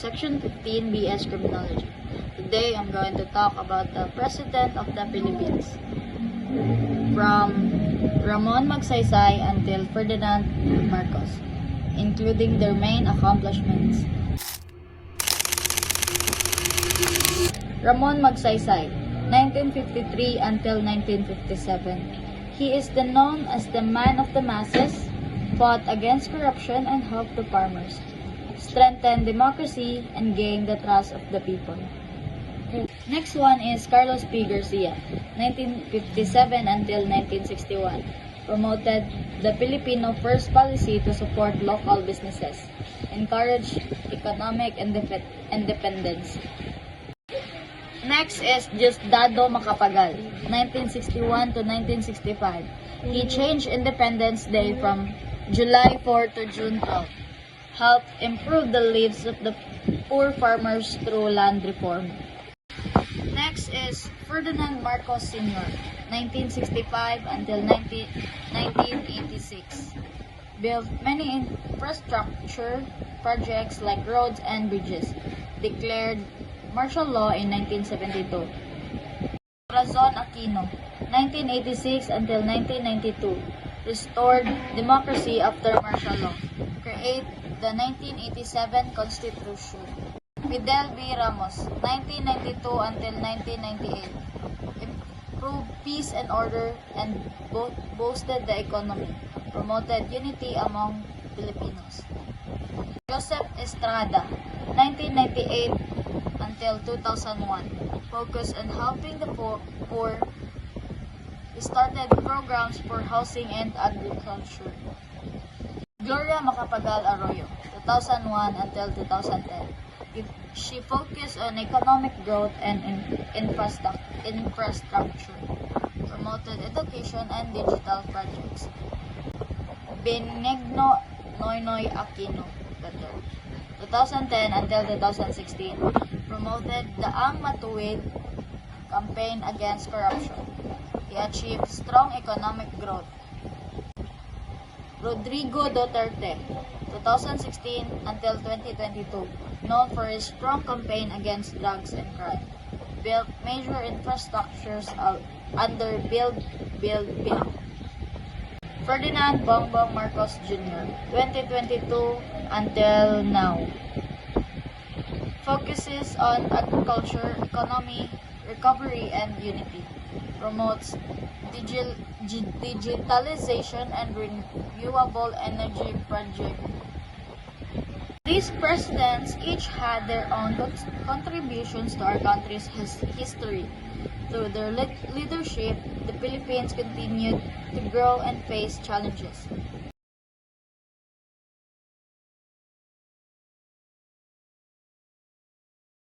Section 15 BS Criminology. Today I'm going to talk about the President of the Philippines. From Ramon Magsaysay until Ferdinand Marcos, including their main accomplishments. Ramon Magsaysay, 1953 until 1957. He is known as the man of the masses, fought against corruption and helped the farmers, strengthened democracy, and gained the trust of the people. Next one is Carlos P. Garcia, 1957 until 1961. Promoted the Filipino First policy to support local businesses, encouraged economic independence. Next is Diosdado Macapagal, 1961 to 1965. He changed Independence Day from July 4 to June 12. Helped improve the lives of the poor farmers through land reform. Next is Ferdinand Marcos Sr., 1965 until 1986. Built many infrastructure projects like roads and bridges. Declared martial law in 1972. Corazon Aquino, 1986 until 1992. Restored democracy after martial law. Create the 1987 Constitution. Fidel V. Ramos, 1992 until 1998. Improved peace and order and boosted the economy. Promoted unity among Filipinos. Joseph Estrada, 1998 until 2001. Focused on helping the poor. Started programs for housing and agriculture. Gloria Macapagal Arroyo, 2001 until 2010. She focused on economic growth and infrastructure, promoted education and digital projects. Benigno Noynoy Aquino, 2010 until 2016, promoted the Ang Matuwid campaign against corruption. He achieved strong economic growth. Rodrigo Duterte, 2016 until 2022, known for his strong campaign against drugs and crime. Built major infrastructures under Build. Ferdinand Bongbong Marcos Jr., 2022 until now. Focuses on agriculture, economy, recovery, and unity. Promotes digitalization and renewable energy projects. These presidents each had their own contributions to our country's history. Through their leadership, the Philippines continued to grow and face challenges.